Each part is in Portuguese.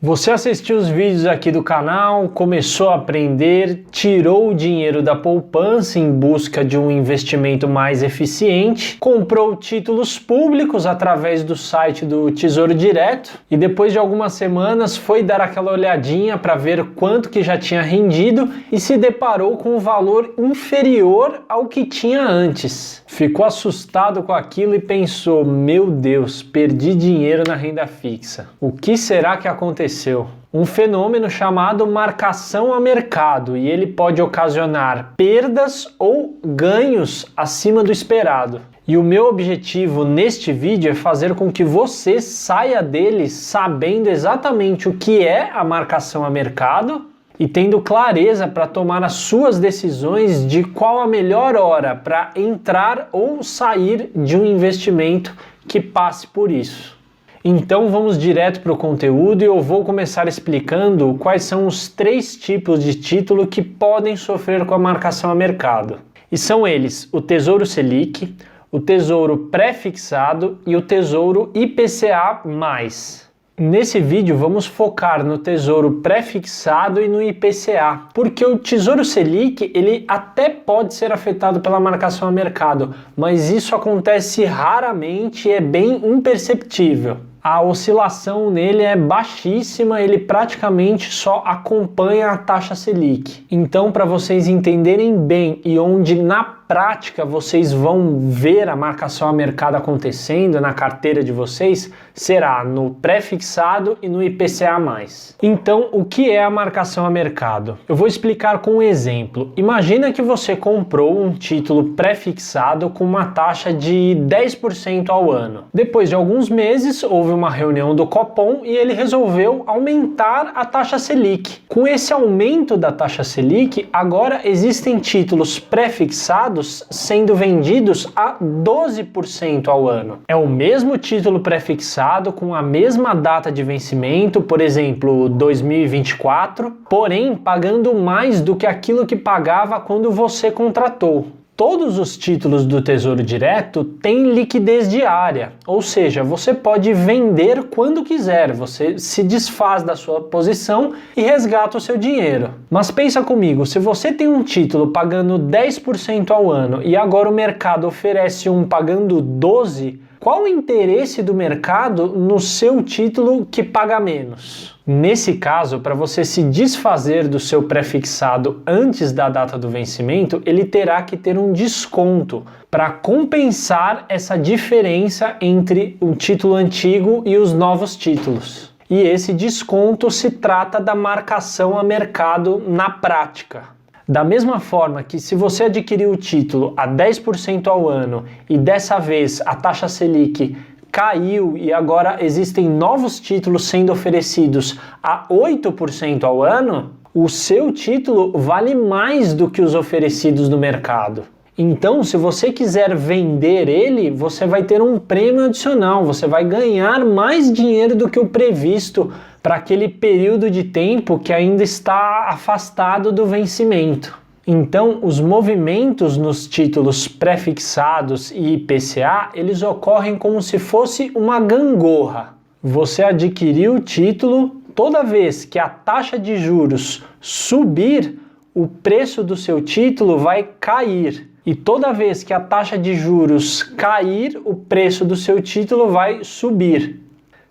Você assistiu os vídeos aqui do canal, começou a aprender, tirou o dinheiro da poupança em busca de um investimento mais eficiente, comprou títulos públicos através do site do Tesouro Direto e depois de algumas semanas foi dar aquela olhadinha para ver quanto que já tinha rendido e se deparou com um valor inferior ao que tinha antes. Ficou assustado com aquilo e pensou: meu Deus, perdi dinheiro na renda fixa. O que será que aconteceu? Um fenômeno chamado marcação a mercado, e ele pode ocasionar perdas ou ganhos acima do esperado. E o meu objetivo neste vídeo é fazer com que você saia dele sabendo exatamente o que é a marcação a mercado e tendo clareza para tomar as suas decisões de qual a melhor hora para entrar ou sair de um investimento que passe por isso. Então vamos direto para o conteúdo e eu vou começar explicando quais são os 3 tipos de título que podem sofrer com a marcação a mercado. E são eles: o Tesouro Selic, o Tesouro Pré-Fixado e o Tesouro IPCA+. Nesse vídeo vamos focar no Tesouro Pré-Fixado e no IPCA, porque o Tesouro Selic ele até pode ser afetado pela marcação a mercado, mas isso acontece raramente e é bem imperceptível. A oscilação nele é baixíssima, ele praticamente só acompanha a taxa Selic. Então, para vocês entenderem bem e onde na prática vocês vão ver a marcação a mercado acontecendo na carteira de vocês, será no pré-fixado e no IPCA+. Então, o que é a marcação a mercado? Eu vou explicar com um exemplo. Imagina que você comprou um título pré-fixado com uma taxa de 10% ao ano. Depois de alguns meses, houve uma reunião do Copom e ele resolveu aumentar a taxa Selic. Com esse aumento da taxa Selic, agora existem títulos pré-fixados sendo vendidos a 12% ao ano. É o mesmo título pré-fixado com a mesma data de vencimento, por exemplo, 2024, porém pagando mais do que aquilo que pagava quando você contratou. Todos os títulos do Tesouro Direto têm liquidez diária, ou seja, você pode vender quando quiser, você se desfaz da sua posição e resgata o seu dinheiro. Mas pensa comigo, se você tem um título pagando 10% ao ano e agora o mercado oferece um pagando 12%, qual o interesse do mercado no seu título que paga menos? Nesse caso, para você se desfazer do seu pré-fixado antes da data do vencimento, ele terá que ter um desconto para compensar essa diferença entre o título antigo e os novos títulos. E esse desconto se trata da marcação a mercado na prática. Da mesma forma que se você adquiriu o título a 10% ao ano e dessa vez a taxa Selic caiu e agora existem novos títulos sendo oferecidos a 8% ao ano, o seu título vale mais do que os oferecidos no mercado. Então, se você quiser vender ele, você vai ter um prêmio adicional, você vai ganhar mais dinheiro do que o previsto para aquele período de tempo que ainda está afastado do vencimento. Então, os movimentos nos títulos pré-fixados e IPCA, eles ocorrem como se fosse uma gangorra. Você adquiriu o título, toda vez que a taxa de juros subir, o preço do seu título vai cair. E toda vez que a taxa de juros cair, o preço do seu título vai subir.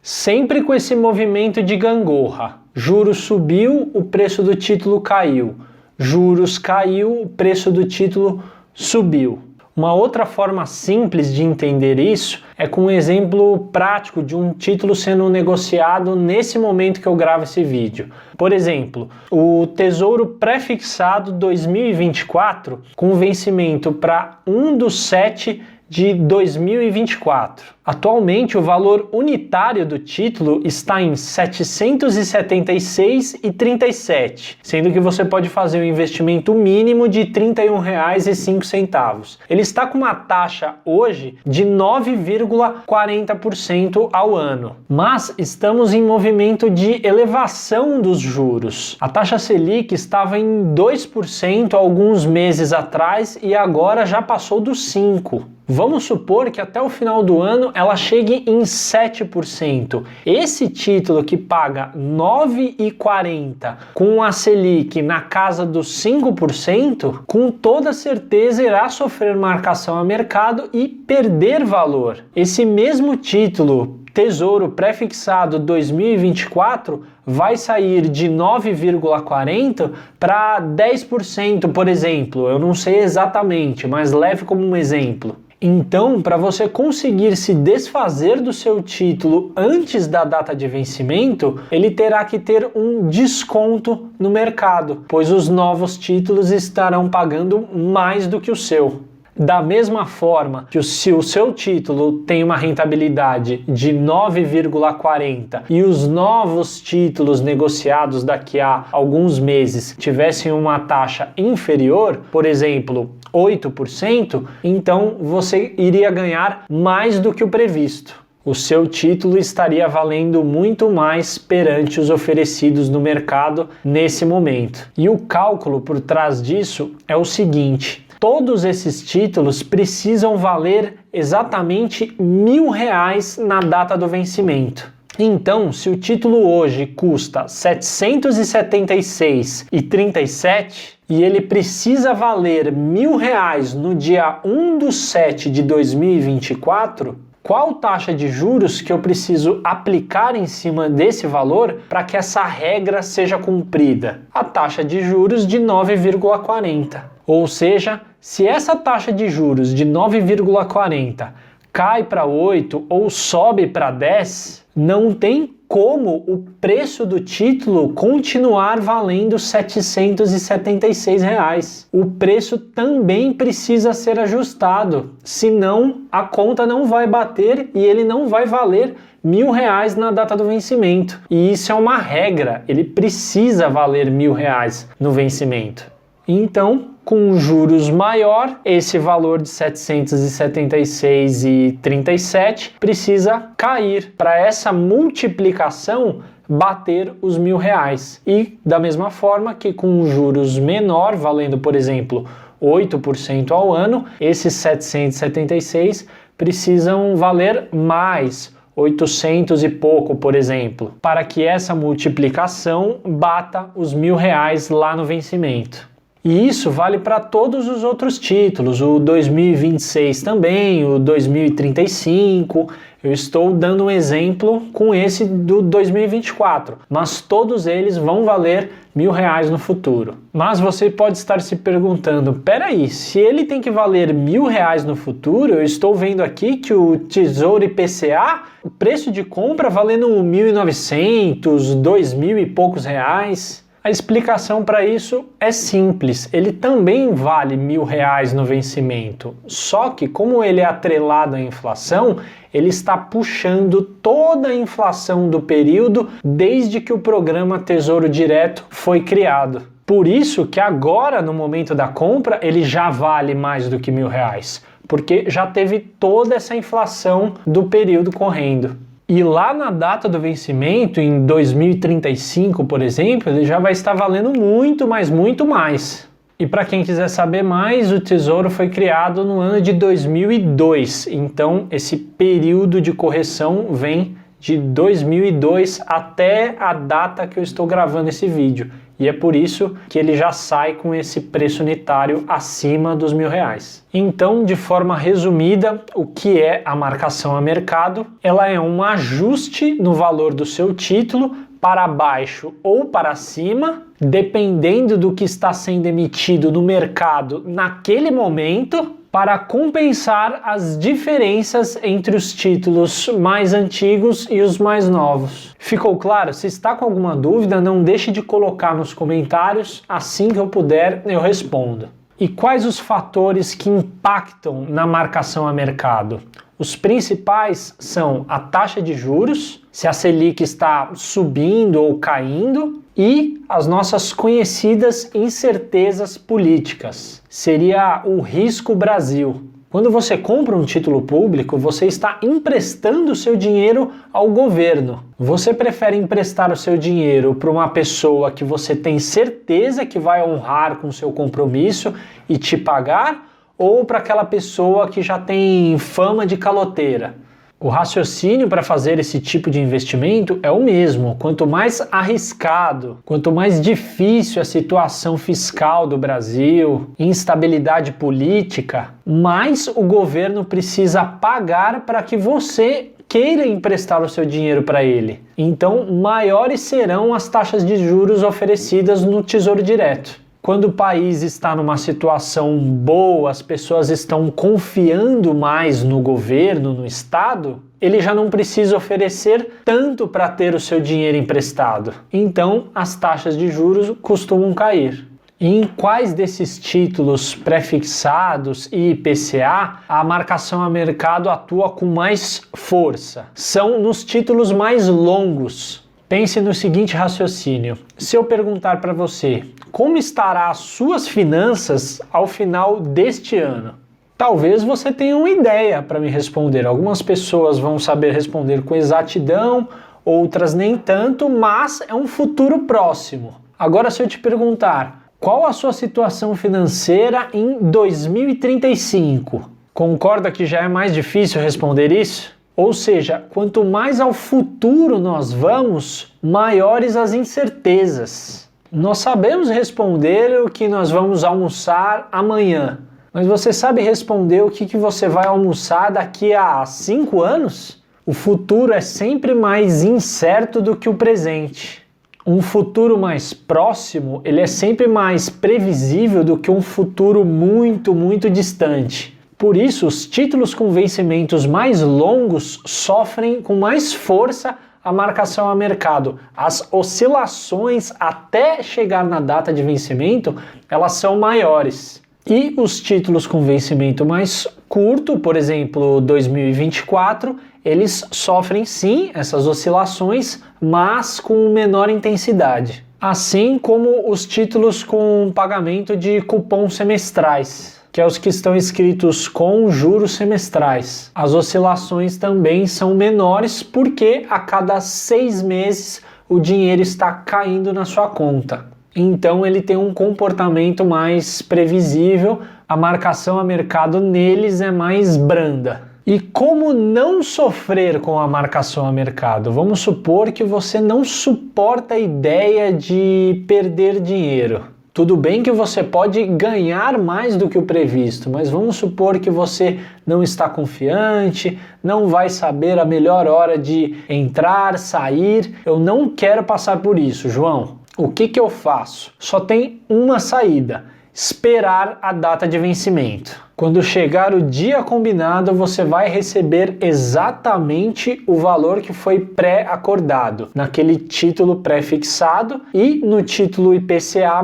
Sempre com esse movimento de gangorra. Juros subiu, o preço do título caiu. Juros caiu, o preço do título subiu. Uma outra forma simples de entender isso é com um exemplo prático de um título sendo negociado nesse momento que eu gravo esse vídeo. Por exemplo, o Tesouro Pré-Fixado 2024 com vencimento para 1/7 de 2024. Atualmente, o valor unitário do título está em R$ 776,37, sendo que você pode fazer um investimento mínimo de R$ 31,05. Ele está com uma taxa hoje de 9,40% ao ano, mas estamos em movimento de elevação dos juros. A taxa Selic estava em 2% alguns meses atrás e agora já passou dos 5%. Vamos supor que até o final do ano ela chegue em 7%. Esse título que paga 9,40 com a Selic na casa dos 5%, com toda certeza irá sofrer marcação a mercado e perder valor. Esse mesmo título Tesouro pré-fixado 2024 vai sair de 9,40 para 10%, por exemplo. Eu não sei exatamente, mas leve como um exemplo. Então, para você conseguir se desfazer do seu título antes da data de vencimento, ele terá que ter um desconto no mercado, pois os novos títulos estarão pagando mais do que o seu. Da mesma forma que se o seu título tem uma rentabilidade de 9,40 e os novos títulos negociados daqui a alguns meses tivessem uma taxa inferior, por exemplo, 8%, então você iria ganhar mais do que o previsto. O seu título estaria valendo muito mais perante os oferecidos no mercado nesse momento. E o cálculo por trás disso é o seguinte: todos esses títulos precisam valer exatamente R$1.000 na data do vencimento. Então, se o título hoje custa R$ 776,37 e ele precisa valer R$1.000 no dia 1/7 de 2024, qual taxa de juros que eu preciso aplicar em cima desse valor para que essa regra seja cumprida? A taxa de juros de 9,40. Ou seja, se essa taxa de juros de 9,40 cai para 8 ou sobe para 10, não tem como o preço do título continuar valendo R$ 776. O preço também precisa ser ajustado, senão a conta não vai bater e ele não vai valer R$1.000 na data do vencimento. E isso é uma regra, ele precisa valer R$1.000 no vencimento. Então, com juros maior, esse valor de 776,37 precisa cair para essa multiplicação bater os R$1.000. E da mesma forma que com juros menor, valendo, por exemplo, 8% ao ano, esses 776 precisam valer mais 800 e pouco, por exemplo, para que essa multiplicação bata os R$1.000 lá no vencimento. E isso vale para todos os outros títulos, o 2026 também, o 2035. Eu estou dando um exemplo com esse do 2024, mas todos eles vão valer R$1.000 no futuro. Mas você pode estar se perguntando, peraí, se ele tem que valer R$1.000 no futuro, eu estou vendo aqui que o Tesouro IPCA, o preço de compra valendo 1.900, R$2.000 e poucos reais. A explicação para isso é simples, ele também vale R$1.000 no vencimento, só que como ele é atrelado à inflação, ele está puxando toda a inflação do período desde que o programa Tesouro Direto foi criado. Por isso que agora, no momento da compra, ele já vale mais do que R$1.000, porque já teve toda essa inflação do período correndo. E lá na data do vencimento, em 2035, por exemplo, ele já vai estar valendo muito, mas muito mais. E para quem quiser saber mais, o Tesouro foi criado no ano de 2002. Então, esse período de correção vem de 2002 até a data que eu estou gravando esse vídeo. E é por isso que ele já sai com esse preço unitário acima dos R$1.000. Então, de forma resumida, o que é a marcação a mercado? Ela é um ajuste no valor do seu título para baixo ou para cima, dependendo do que está sendo emitido no mercado naquele momento, para compensar as diferenças entre os títulos mais antigos e os mais novos. Ficou claro? Se está com alguma dúvida, não deixe de colocar nos comentários, assim que eu puder eu respondo. E quais os fatores que impactam na marcação a mercado? Os principais são a taxa de juros, se a Selic está subindo ou caindo, e as nossas conhecidas incertezas políticas. Seria o risco Brasil. Quando você compra um título público, você está emprestando o seu dinheiro ao governo. Você prefere emprestar o seu dinheiro para uma pessoa que você tem certeza que vai honrar com o seu compromisso e te pagar, ou para aquela pessoa que já tem fama de caloteira? O raciocínio para fazer esse tipo de investimento é o mesmo. Quanto mais arriscado, quanto mais difícil a situação fiscal do Brasil, instabilidade política, mais o governo precisa pagar para que você queira emprestar o seu dinheiro para ele. Então, maiores serão as taxas de juros oferecidas no Tesouro Direto. Quando o país está numa situação boa, as pessoas estão confiando mais no governo, no Estado, ele já não precisa oferecer tanto para ter o seu dinheiro emprestado. Então, as taxas de juros costumam cair. E em quais desses títulos prefixados e IPCA a marcação a mercado atua com mais força? São nos títulos mais longos. Pense no seguinte raciocínio: se eu perguntar para você como estará as suas finanças ao final deste ano, talvez você tenha uma ideia para me responder. Algumas pessoas vão saber responder com exatidão, outras nem tanto, mas é um futuro próximo. Agora, se eu te perguntar qual a sua situação financeira em 2035, concorda que já é mais difícil responder isso? Ou seja, quanto mais ao futuro nós vamos, maiores as incertezas. Nós sabemos responder o que nós vamos almoçar amanhã, mas você sabe responder o que você vai almoçar daqui a 5 anos? O futuro é sempre mais incerto do que o presente. Um futuro mais próximo, ele é sempre mais previsível do que um futuro muito, muito distante. Por isso, os títulos com vencimentos mais longos sofrem com mais força a marcação a mercado. As oscilações até chegar na data de vencimento, elas são maiores. E os títulos com vencimento mais curto, por exemplo, 2024, eles sofrem sim essas oscilações, mas com menor intensidade. Assim como os títulos com pagamento de cupom semestrais, que é os que estão escritos com juros semestrais. As oscilações também são menores porque a cada 6 meses o dinheiro está caindo na sua conta. Então ele tem um comportamento mais previsível, a marcação a mercado neles é mais branda. E como não sofrer com a marcação a mercado? Vamos supor que você não suporta a ideia de perder dinheiro. Tudo bem que você pode ganhar mais do que o previsto, mas vamos supor que você não está confiante, não vai saber a melhor hora de entrar, sair. Eu não quero passar por isso, João. O que eu faço? Só tem uma saída: esperar a data de vencimento. Quando chegar o dia combinado, você vai receber exatamente o valor que foi pré-acordado naquele título pré-fixado, e no título IPCA+,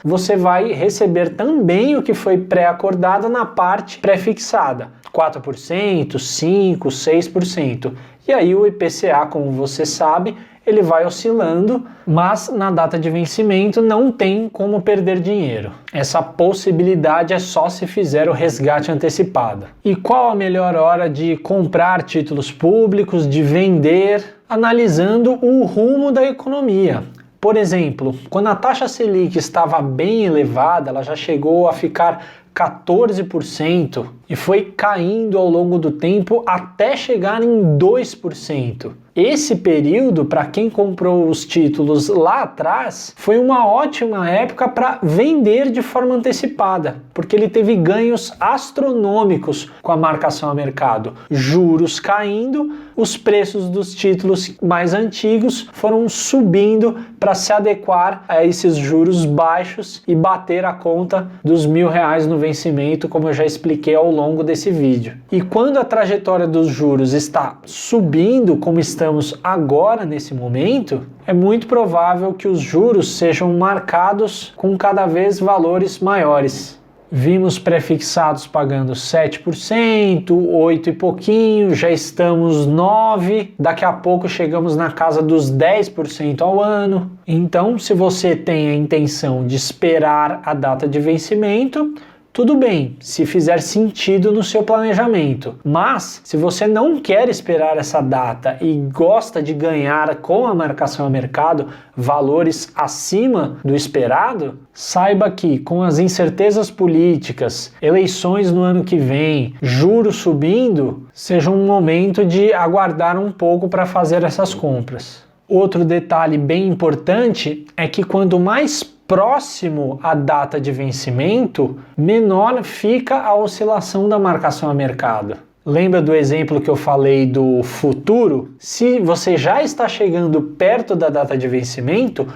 você vai receber também o que foi pré-acordado na parte pré-fixada, 4%, 5%, 6%. E aí o IPCA, como você sabe, ele vai oscilando, mas na data de vencimento não tem como perder dinheiro. Essa possibilidade é só se fizer o resgate antecipado. E qual a melhor hora de comprar títulos públicos, de vender? Analisando o rumo da economia. Por exemplo, quando a taxa Selic estava bem elevada, ela já chegou a ficar 14% e foi caindo ao longo do tempo até chegar em 2%. Esse período, para quem comprou os títulos lá atrás, foi uma ótima época para vender de forma antecipada, porque ele teve ganhos astronômicos com a marcação a mercado. Juros caindo, os preços dos títulos mais antigos foram subindo para se adequar a esses juros baixos e bater a conta dos R$1.000 no vencimento, como eu já expliquei ao longo desse vídeo. E quando a trajetória dos juros está subindo, como estamos agora nesse momento, é muito provável que os juros sejam marcados com cada vez valores maiores. Vimos prefixados pagando 7%, 8 e pouquinho, já estamos 9%, daqui a pouco chegamos na casa dos 10% ao ano. Então, se você tem a intenção de esperar a data de vencimento, tudo bem, se fizer sentido no seu planejamento. Mas, se você não quer esperar essa data e gosta de ganhar com a marcação a mercado valores acima do esperado, saiba que com as incertezas políticas, eleições no ano que vem, juros subindo, seja um momento de aguardar um pouco para fazer essas compras. Outro detalhe bem importante é que quanto mais próximo à data de vencimento, menor fica a oscilação da marcação a mercado. Lembra do exemplo que eu falei do futuro? Se você já está chegando perto da data de vencimento,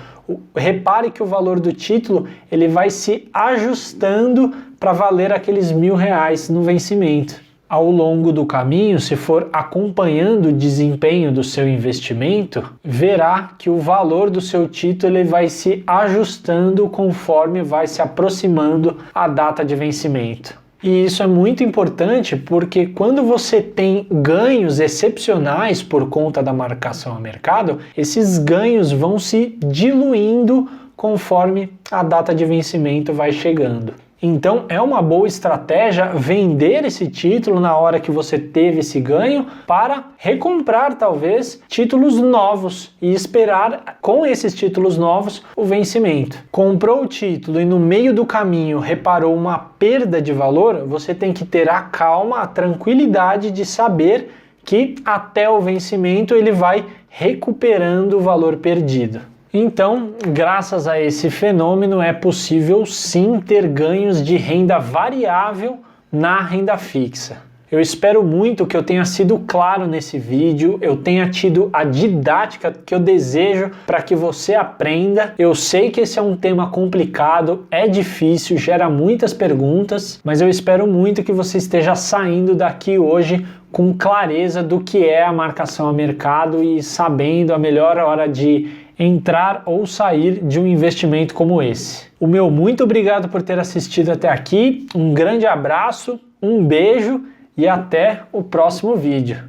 repare que o valor do título ele vai se ajustando para valer aqueles R$1.000 no vencimento. Ao longo do caminho, se for acompanhando o desempenho do seu investimento, verá que o valor do seu título ele vai se ajustando conforme vai se aproximando a data de vencimento. E isso é muito importante porque quando você tem ganhos excepcionais por conta da marcação a mercado, esses ganhos vão se diluindo conforme a data de vencimento vai chegando. Então é uma boa estratégia vender esse título na hora que você teve esse ganho para recomprar talvez títulos novos e esperar com esses títulos novos o vencimento. Comprou o título e no meio do caminho reparou uma perda de valor, você tem que ter a calma, a tranquilidade de saber que até o vencimento ele vai recuperando o valor perdido. Então, graças a esse fenômeno, é possível sim ter ganhos de renda variável na renda fixa. Eu espero muito que eu tenha sido claro nesse vídeo, eu tenha tido a didática que eu desejo para que você aprenda. Eu sei que esse é um tema complicado, é difícil, gera muitas perguntas, mas eu espero muito que você esteja saindo daqui hoje com clareza do que é a marcação a mercado e sabendo a melhor hora de entrar ou sair de um investimento como esse. O meu muito obrigado por ter assistido até aqui, um grande abraço, um beijo e até o próximo vídeo.